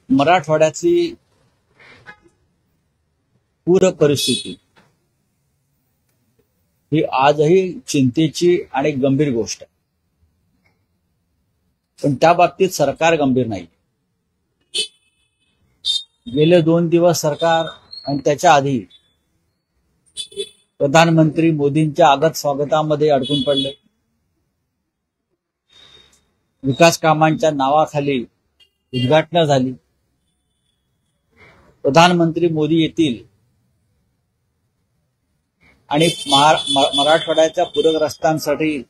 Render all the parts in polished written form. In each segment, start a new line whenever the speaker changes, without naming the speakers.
मराठवाड्यातली पूर परिस्थिती ही आजही चिंतेची आणि गंभीर गोष्ट आहे. पण त्या बाबतीत सरकार गंभीर नाही. गेले 2 दिवस सरकार आणि त्याच्या आधी प्रधानमंत्री मोदींच्या आगत स्वागतामध्ये अडकून पडले. विकास कामांच्या नावाखाली उद्घाटन झाली. प्रधानमंत्री मोदी येतील आणि मराठवाड्याच्या पूरग्रस्तांसाठी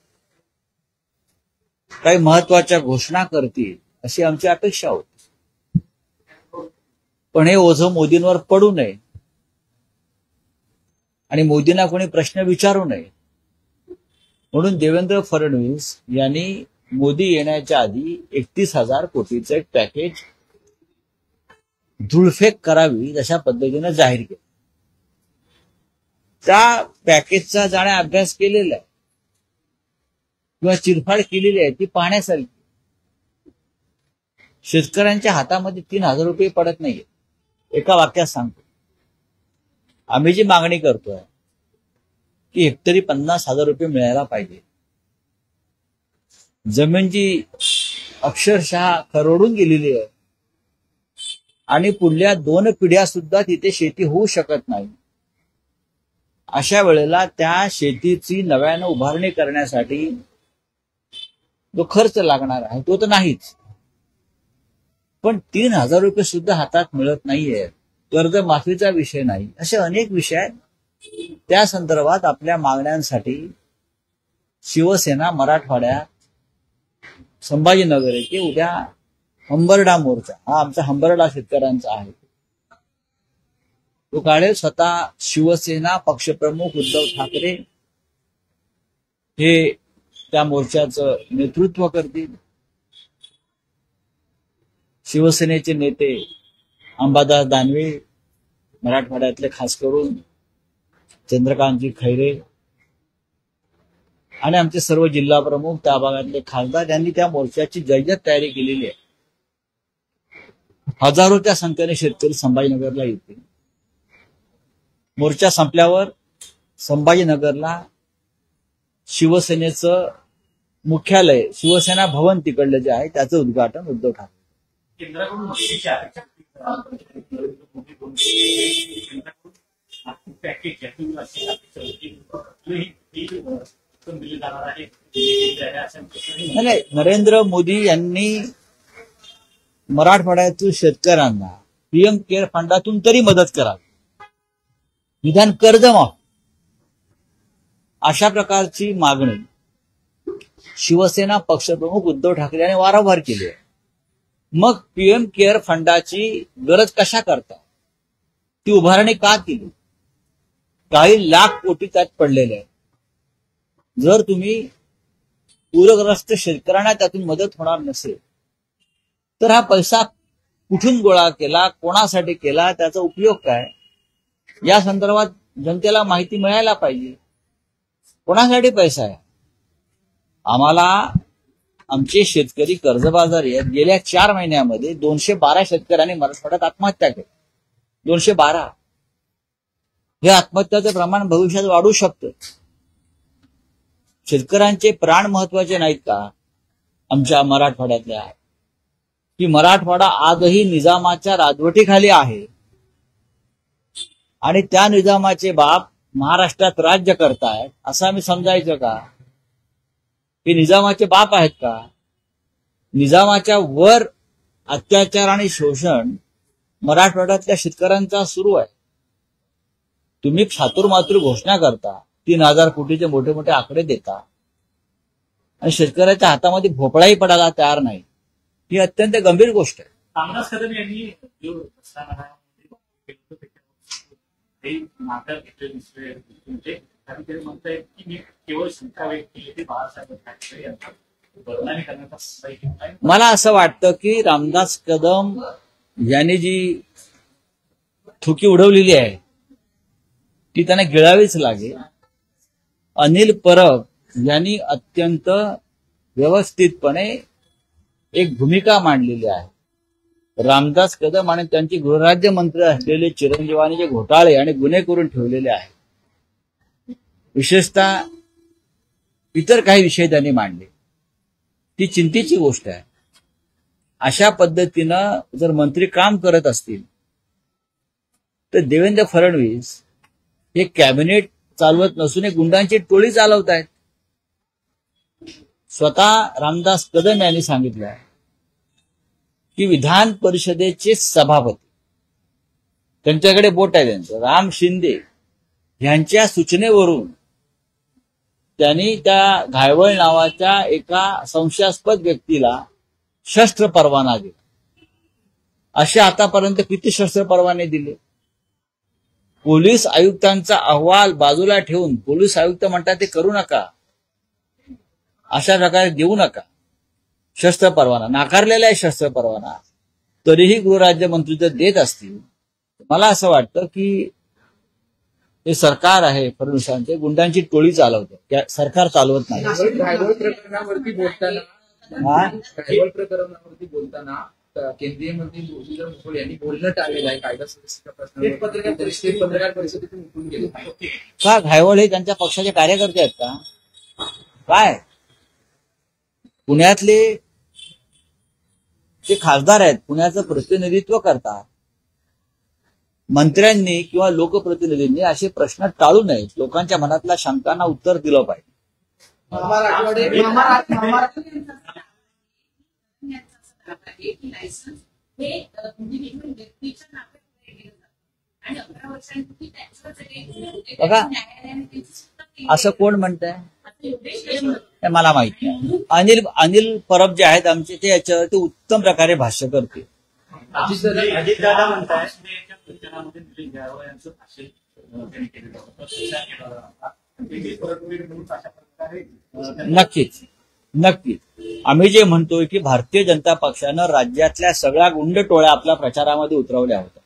काही महत्वाच्या घोषणा करतील अशी आमची अपेक्षा होती. पण हे ओझं मोदींवर पडू नये आणि मोदींना कोणी प्रश्न विचारू नये म्हणून देवेंद्र फडणवीस यांनी मोदी येण्याच्या आधी 31,000 कोटीचं एक पॅकेज धुळफेक करावी अशा पद्धतीने जाहीर केलं. त्या पॅकेजचा ज्याने अभ्यास केलेला आहे किंवा चिरफाड केलेली आहे ती पाहण्यासारखी. शेतकऱ्यांच्या हातामध्ये 3,000 रुपये पडत नाहीये. एका वाक्यात सांगतो, आम्ही जी मागणी करतोय की हेक्टरी 50,000 रुपये मिळायला पाहिजे. जमीन जी अक्षरशः खरडून गेलेली आहे आणि पुढल्या 2 पिढ्या सुद्धा तिथे शेती होऊ शकत नाही. अशा वेळेला त्या शेतीची नव्यानं उभारणी करण्यासाठी जो खर्च लागणार आहे तो तर नाहीच, पण 3,000 रुपये सुद्धा हातात मिळत नाहीये. कर्जमाफीचा विषय नाही, असे अनेक विषय आहेत. त्या संदर्भात आपल्या मागण्यांसाठी शिवसेना मराठवाड्यात संभाजीनगर येथे उद्या हंबरडा मोर्चा, हा आमचा हंबरडा शेतकऱ्यांचा आहे, तो काढेल. स्वतः शिवसेना पक्षप्रमुख उद्धव ठाकरे हे त्या मोर्चाचं नेतृत्व करतील. शिवसेनेचे नेते अंबादास दानवे, मराठवाड्यातले खास करून चंद्रकांतजी खैरे आणि आमचे सर्व जिल्हा प्रमुख, त्या भागातले खासदार यांनी त्या मोर्चाची जय्यत तयारी केलेली आहे. हजारोच्या संख्येने शेतकरी संभाजीनगरला येतील. मोर्चा संपल्यावर संभाजीनगरला शिवसेनेचं मुख्यालय, शिवसेना भवन तिकडलं जे आहे त्याचं उद्घाटन उद्धव ठाकरे. नाही, नरेंद्र मोदी यांनी मराठवाड्यातील शेतकऱ्यांना पीएम केअर फंडातून तरी मदत करावी, निदान कर्जमाफी अशा प्रकारची मागणी शिवसेना पक्षप्रमुख उद्धव ठाकरे यांनी वारंवार केली आहे. मग पीएम केअर फंडाची गरज कशा करता, ती उभारणी का केली? काही लाख कोटी त्यात पडलेले आहेत. जर तुम्ही पूरग्रस्त शेतकऱ्यांना त्यातून मदत होणार नसेल तर हा पैसा कुठून गोळा केला, कोणासाठी केला, त्याचा उपयोग काय, या संदर्भात जनतेला माहिती मिळायला पाहिजे. कोणासाठी पैसा आहे? आम्हाला आमचे शेतकरी कर्जबाजारी आहेत. गेल्या 4 महिन्यामध्ये 212 शेतकऱ्यांनी मराठवाड्यात आत्महत्या केली. 212. हे आत्महत्याचं प्रमाण भविष्यात वाढू शकतं. शेतकऱ्यांचे प्राण महत्वाचे नाहीत का आमच्या मराठवाड्यातल्या? की मराठवाडा आजही निजामाच्या राजवटीखाली आहे आणि त्या निजामाचे बाप महाराष्ट्रात राज्य करतायत असं आम्ही समजायचं का? हे निजामाचे बाप आहेत का? निजामाच्या वर अत्याचार आणि शोषण मराठवाड्यातल्या शेतकऱ्यांचा सुरू आहे. तुम्ही चातुर्मातुर घोषणा करता, 3,000 कोटीचे मोठे मोठे आकडे देता आणि शेतकऱ्याच्या हातामध्ये भोपळाही पडायला तयार नाही. ही अत्यंत गंभीर गोष्ट आहे.
रामदास कदम यांनी जो म्हणताय की मी केवळ शंका व्यक्त केली ती बाळासाहेब ठाकरे यांना बदनामी करण्याचा.
मला असं वाटतं की रामदास कदम यांनी जी थुकी उडवलेली आहे ती त्यांना गिळावीच लागेल. अनिल परब यांनी अत्यंत व्यवस्थितपणे एक भूमिका मांडलेली आहे. रामदास कदम आणि त्यांचे गृहराज्यमंत्री असलेले चिरंजीवानी जे घोटाळे आणि गुन्हे करून ठेवलेले आहेत, विशेषतः इतर काही विषय त्यांनी मांडले, ती चिंतेची गोष्ट आहे. अशा पद्धतीनं जर मंत्री काम करत असतील तर देवेंद्र फडणवीस हे कॅबिनेट चालवत नसून एक गुंडांची टोळी चालवत आहेत. स्वतः रामदास कदम यांनी सांगितलं की विधान परिषदेचे सभापती, त्यांच्याकडे बोट आहे त्यांचं, राम शिंदे यांच्या सूचनेवरून त्यांनी त्या घायवळ नावाच्या एका संशयास्पद व्यक्तीला शस्त्र परवाना दिला. असे आतापर्यंत किती शस्त्र परवाने दिले? पोलीस आयुक्तांचा अहवाल बाजूला ठेवून पोलीस आयुक्त म्हणतात ते करू नका, अशा प्रकारे देऊ नका शस्त्र परवाना, नाकारलेला आहे शस्त्र परवाना, तरीही गृहराज्यमंत्री जर देत असतील, मला असं वाटतं की हे सरकार आहे फडणवीसांचे, गुंडांची टोळी चालवते, सरकार चालवत नाही.
घायवळ प्रकरणावरती बोलताना केंद्रीय मंत्री मुरलीधर मोहोळ यांनी बोलणं टाळलेलं आहे. कायदा सुव्यवस्थेच्या प्रश्नावर पत्रकार परिषदेतून उठून गेले.
का घायवळ हे त्यांच्या पक्षाचे कार्यकर्ते आहेत का? काय पुण्यातले ते खासदार आहेत, पुण्याचं प्रतिनिधित्व करतात. मंत्र्यांनी किंवा लोकप्रतिनिधींनी असे प्रश्न टाळू नयेत. लोकांच्या मनातल्या शंकांना उत्तर दिलं पाहिजे. बघा, असं कोण म्हणतंय? मला माहित नाही. अनिल परब जे आहेत आमचे, ते याच्यावरती उत्तम प्रकारे भाष्य करते.
अजितदादा म्हणतात प्रचारामध्ये निलेश घायवळ यांचं भाषण त्यांनी केलेलं होतं.
नक्कीच नक्कीच आम्ही जे म्हणतोय की भारतीय जनता पक्षानं राज्यातल्या सगळ्या गुंड टोळ्या आपल्या प्रचारामध्ये उतरवल्या होत्या.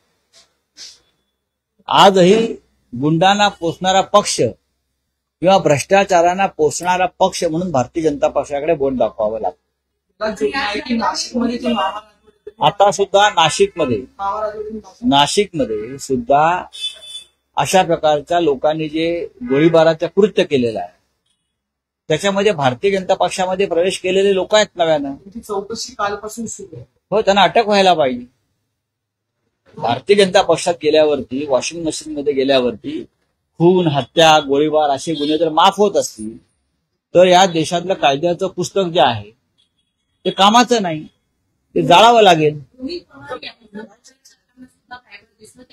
आजही गुंडांना पोसणारा पक्ष किंवा भ्रष्टाचारांना पोसणारा पक्ष म्हणून भारतीय जनता पक्षाकडे बोट दाखवावं लागतं. आता सुद्धा नाशिकमध्ये सुद्धा अशा प्रकारच्या लोकांनी जे गोळीबाराचं कृत्य केलेलं आहे, त्याच्यामध्ये भारतीय जनता पक्षामध्ये प्रवेश केलेले लोक आहेत नव्यानं.
चौकशी कालपासून सुरू आहे.
हो, त्यांना अटक व्हायला पाहिजे. भारतीय जनता पक्षात गेल्यावरती, वॉशिंग मशीनमध्ये गेल्यावरती खून, हत्या, गोळीबार असे गुन्हे जर माफ होत असतील तर या देशातलं कायद्याचं पुस्तक जे आहे ते कामाचं नाही, ते जाळावं लागेल.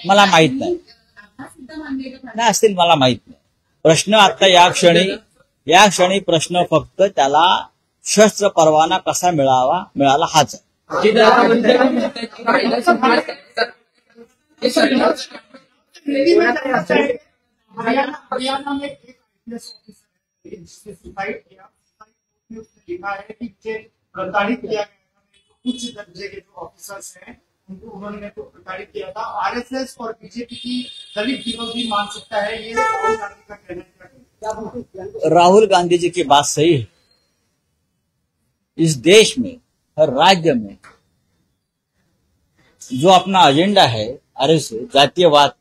मला माहित नाही असतील, मला माहित नाही. प्रश्न आता या क्षणी प्रश्न फक्त त्याला शस्त्र परवाना कसा मिळाला हाच आहे.
हरियाणा में एक प्रताड़ित किया गया, उच्च दर्जे के जो ऑफिसर्स हैं उन्होंने तो प्रताड़ित किया था. आरएसएस और बीजेपी की दलित विरोधी मानसिकता है, ये राहुल गांधी का कहना है.
राहुल गांधी जी की बात सही है. इस देश में, हर राज्य में जो अपना एजेंडा है आरएसएस जातीयवाद,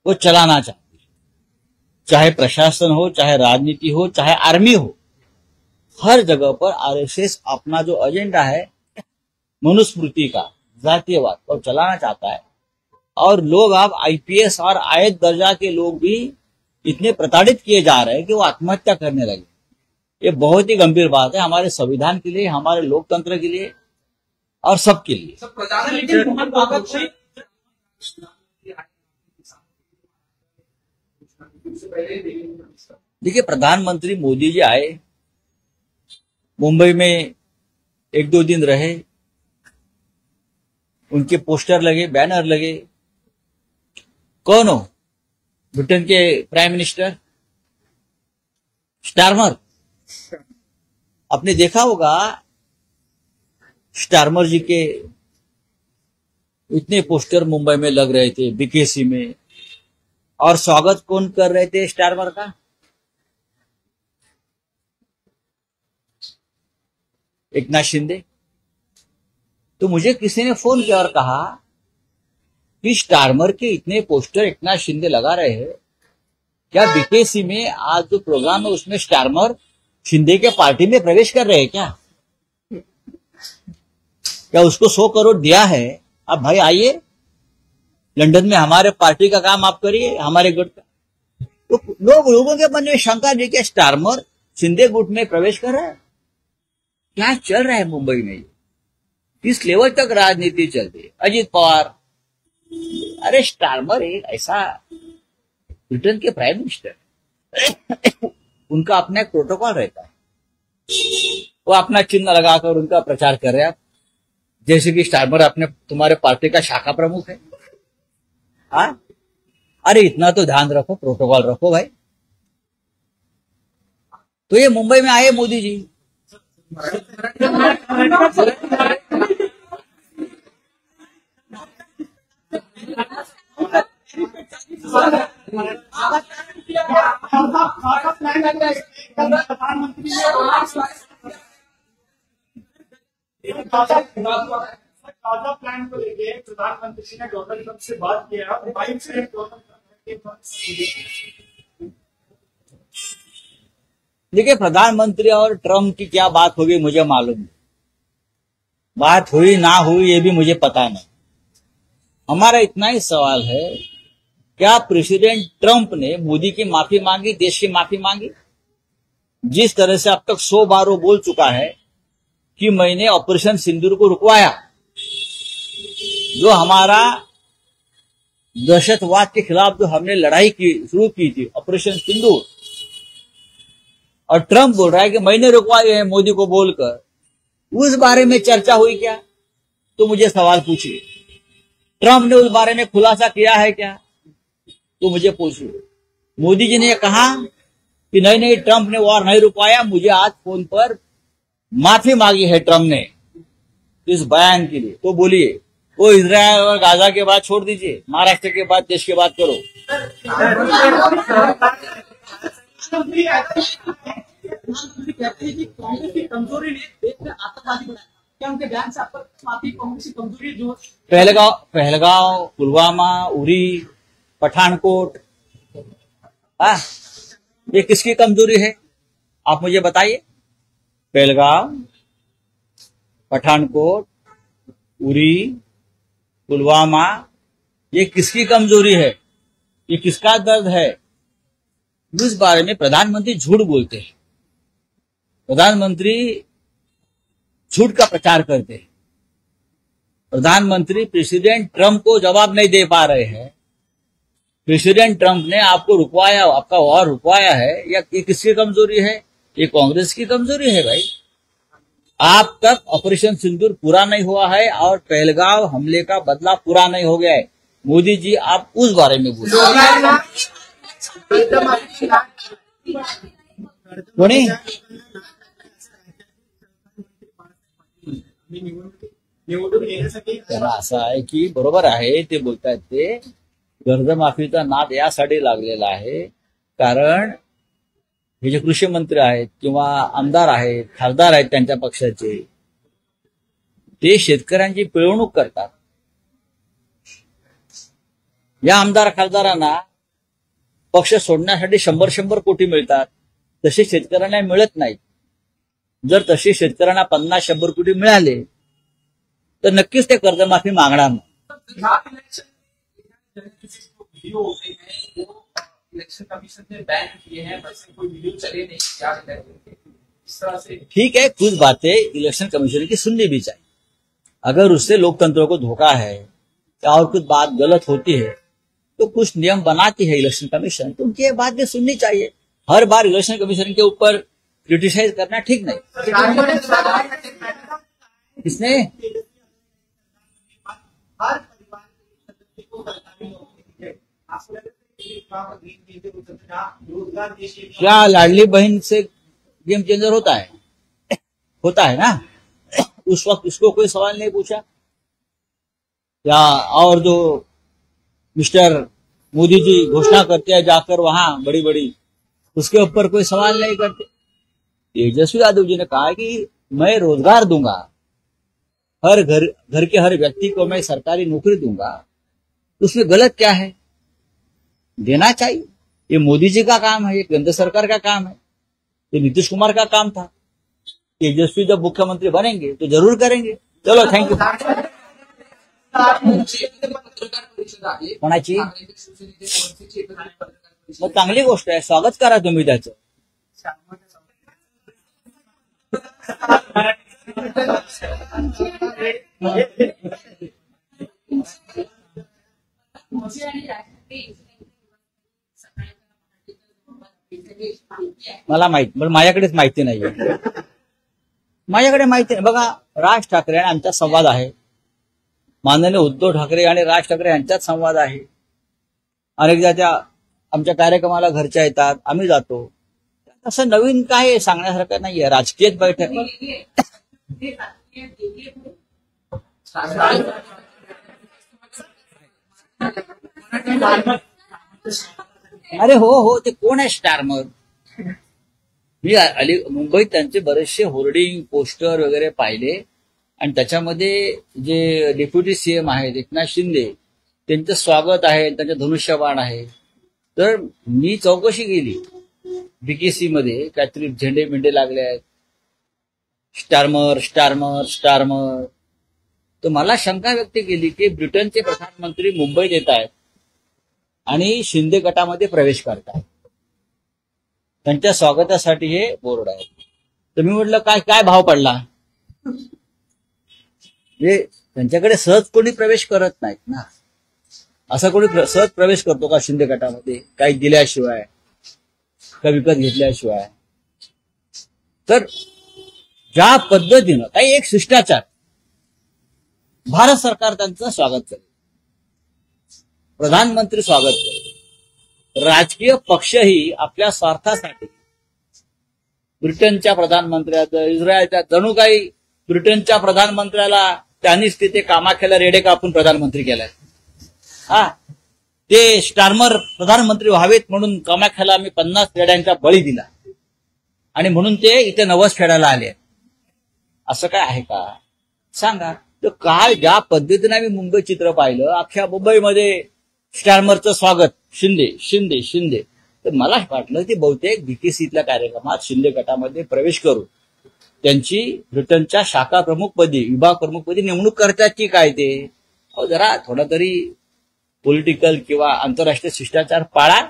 वो चलाना चाहती है. चाहे प्रशासन हो, चाहे राजनीति हो, चाहे आर्मी हो, हर जगह पर आरएसएस अपना जो एजेंडा है मनुस्मृति का, जातीयवाद, वो चलाना चाहता है. और लोग अब आईपीएस और आयत दर्जा के लोग भी इतने प्रताड़ित किए जा रहे हैं कि वो आत्महत्या करने लगे. ये बहुत ही गंभीर बात है हमारे संविधान के लिए, हमारे लोकतंत्र के लिए और सबके लिए. देखिए, प्रधानमंत्री मोदी जी आए, मुंबई में 1-2 दिन रहे, उनके पोस्टर लगे, बैनर लगे. कौन हो? ब्रिटेन के प्राइम मिनिस्टर स्टारमर. आपने देखा होगा स्टारमर जी के इतने पोस्टर मुंबई में लग रहे थे, बीकेसी में. और स्वागत कौन कर रहे थे स्टारमर का? एकनाथ शिंदे. तो मुझे किसी ने फोन किया और कहा कि स्टारमर के इतने पोस्टर एकनाथ शिंदे लगा रहे हैं, क्या बीकेसी में आज जो प्रोग्राम है उसमें स्टारमर शिंदे के पार्टी में प्रवेश कर रहे हैं क्या उसको 100 करोड़ दिया है? अब भाई आइए लंदन में हमारे पार्टी का काम आप करिए, हमारे गुट का। तो लोगों के मन में शंका नहीं कि स्टारमर शिंदे गुट में प्रवेश कर रहा है। क्या चल रहा है मुंबई में? किस लेवल तक राजनीति चल रही है? अजीत पवार, अरे स्टारमर एक ऐसा ब्रिटेन के प्राइम मिनिस्टर, उनका अपना एक प्रोटोकॉल रहता है, वो अपना चिन्ह लगाकर उनका प्रचार कर रहे हैं। जैसे कि स्टारमर अपने तुम्हारे पार्टी का शाखा प्रमुख है। हाँ, अरे इतना तो ध्यान रखो, प्रोटोकॉल रखो भाई। तो ये मुंबई में आए मोदी जी,
ताजा प्लान को लेके प्रधानमंत्री ने डोनाल्ड ट्रंप से बात किया।
देखिए, प्रधानमंत्री और ट्रंप की क्या बात होगी मुझे मालूम नहीं, बात हुई ना हुई ये भी मुझे पता नहीं। हमारा इतना ही सवाल है, क्या प्रेसिडेंट ट्रंप ने मोदी की माफी मांगी, देश की माफी मांगी? जिस तरह से अब तक 100 बार वो बोल चुका है कि मैंने ऑपरेशन सिंदूर को रुकवाया, जो हमारा दहशतवाद के खिलाफ जो हमने लड़ाई की शुरू की थी, ऑपरेशन सिंदूर, और ट्रंप बोल रहा है कि मैंने रुकवाए हैं मोदी को बोलकर। उस बारे में चर्चा हुई क्या? तो मुझे सवाल पूछिए, ट्रंप ने उस बारे में खुलासा किया है क्या? तो मुझे पूछिए। मोदी जी ने कहा कि नहीं ट्रंप ने वॉर नहीं रुकवाया, मुझे आज फोन पर माफी मांगी है ट्रंप ने इस बयान के लिए। तो बोलिए, वो इजरायल और गाजा के बाद छोड़ दीजिए, महाराष्ट्र के बाद देश के बात करो।
कहते हैं कि कांग्रेस की कमजोरी ने देश में आतंकवादी बनाया। क्या उनके बयान से आपको माफी कांग्रेस की कमजोरी जो
पहलगांव, पुलवामा, उरी, पठानकोट, ये किसकी कमजोरी है? आप मुझे बताइए। पहलगांव, पठानकोट, उरी, पुलवामा, ये किसकी कमजोरी है? ये किसका दर्द है? इस बारे में प्रधानमंत्री झूठ बोलते हैं, प्रधानमंत्री झूठ का प्रचार करते हैं। प्रधानमंत्री प्रेसिडेंट ट्रंप को जवाब नहीं दे पा रहे हैं। प्रेसिडेंट ट्रंप ने आपको रुकवाया, आपका वॉर रुकवाया है, या ये किसकी कमजोरी है? ये कांग्रेस की कमजोरी है भाई। आप तक ऑपरेशन सिंदूर पूरा नहीं हुआ है और पहलगांव हमले का बदला पूरा नहीं हो गया है। मोदी जी, आप उस बारे में बोलिए। असं आहे की बरोबर आहे ते बोलतायत, ते कर्जमाफीचा नाद यासाठी लागलेला आहे कारण हे जे कृषी मंत्री आहेत किंवा आमदार आहेत, खासदार आहेत त्यांच्या पक्षाचे, ते शेतकऱ्यांची पिळवणूक करतात। या आमदार खासदारांना पक्ष सोडण्यासाठी 100 कोटी मिळतात, तसे शेतकऱ्यांना मिळत नाहीत। जर तसे शेतकऱ्यांना 50-100 कोटी मिळाले तर नक्कीच ते कर्जमाफी मागणार नाही।
इलेक्शन कमीशन ने बैन किए हैं, वैसे कोई वीडियो चले नहीं, क्या इस तरह से?
ठीक है, कुछ बातें इलेक्शन कमीशन की सुननी भी चाहिए। अगर उससे लोकतंत्र को धोखा है या और कुछ बात गलत होती है तो कुछ नियम बनाती है इलेक्शन कमीशन, तो उनकी ये बात भी सुननी चाहिए। हर बार इलेक्शन कमीशन के ऊपर क्रिटिसाइज करना ठीक नहीं। किसने? क्या लाडली बहन से गेम चेंजर होता है? होता है ना। उस वक्त उसको कोई सवाल नहीं पूछा, या और जो मिस्टर मोदी जी घोषणा करते हैं जाकर वहां बड़ी बड़ी, उसके ऊपर कोई सवाल नहीं करते। तेजस्वी यादव जी ने कहा कि मैं रोजगार दूंगा हर घर के हर व्यक्ति को मैं सरकारी नौकरी दूंगा, तो उसमें गलत क्या है? देना चाहिए। ये मोदी जी का काम है, ये केंद्र सरकार का काम है, ये नीतीश कुमार का काम था। तेजस्वी जब मुख्यमंत्री बनेंगे तो जरूर करेंगे। चलो, थँक यू।
पत्रकार परिषद आहे
कोणाची?
ठाकरे शिवसेनेचे मनसेची एकत्रित पत्रकार परिषद
मग चांगली गोष्ट आहे, स्वागत करा तुम्ही त्याचं। मला पण माझ्याकडेच माहिती नाहीये। माझ्याकडे माहिती नाही। बघा, राज ठाकरे आणि आमचा संवाद आहे, माननीय उद्धव ठाकरे आणि राज ठाकरे यांच्यात संवाद आहे। अनेकदा त्या आमच्या कार्यक्रमाला घरच्या येतात, आम्ही जातो। असं नवीन काय सांगण्यासारखं नाहीये। राजकीय बैठक अरे हो, ते कोण आहे स्टारमर? मी मुंबईत त्यांचे बरेचसे होर्डिंग पोस्टर वगैरे पाहिले आणि त्याच्यामध्ये जे डेप्युटी सीएम आहेत एकनाथ शिंदे त्यांचं स्वागत आहे, त्यांच्या धनुष्यबाण आहे। तर मी चौकशी केली, बीकेसी मध्ये काहीतरी झेंडे बिंडे लागले आहेत, स्टारमर स्टारमर स्टारमर। तर मला शंका व्यक्त केली की ब्रिटनचे प्रधानमंत्री मुंबईत येत आहेत आणि शिंदे गटामध्ये प्रवेश करतात, त्यांच्या स्वागतासाठी हे बोर्ड आहे। तर मी म्हटलं काय भाव पडला? त्यांच्याकडे सहज कोणी प्रवेश करत नाहीत ना। असं कोणी सहज प्रवेश करतो का शिंदे गटामध्ये, काही दिल्याशिवाय, काही विकत घेतल्याशिवाय? तर ज्या पद्धतीनं काही एक शिष्टाचार, भारत सरकार त्यांचं स्वागत करेल, प्रधानमंत्री स्वागत करेल। राजकीय पक्षही आपल्या स्वार्थासाठी ब्रिटनच्या प्रधानमंत्र्याचं, इस्रायलच्या, जणू काही ब्रिटनच्या प्रधानमंत्र्याला त्यांनीच तिथे कामाख्याला रेडे कापून प्रधानमंत्री केलाय। ते स्टारमर प्रधानमंत्री व्हावेत म्हणून कामाख्याला आम्ही 50 रेड्यांचा बळी दिला आणि म्हणून ते इथे नवस फेडायला आले। असं काय आहे का? सांगा। तर काल ज्या पद्धतीने आम्ही मुंबई चित्र पाहिलं, अख्ख्या मुंबईमध्ये स्टारमरचं स्वागत, शिंदे शिंदे शिंदे। तर मला वाटलं की बहुतेक बीकेसीतल्या कार्यक्रमात शिंदे गटामध्ये प्रवेश करू त्यांची ब्रिटनच्या शाखा प्रमुखपदी, विभाग प्रमुखपदी नेमणूक करतात की काय? ते जरा थोडा तरी पॉलिटिकल किंवा आंतरराष्ट्रीय शिष्टाचार पाळा।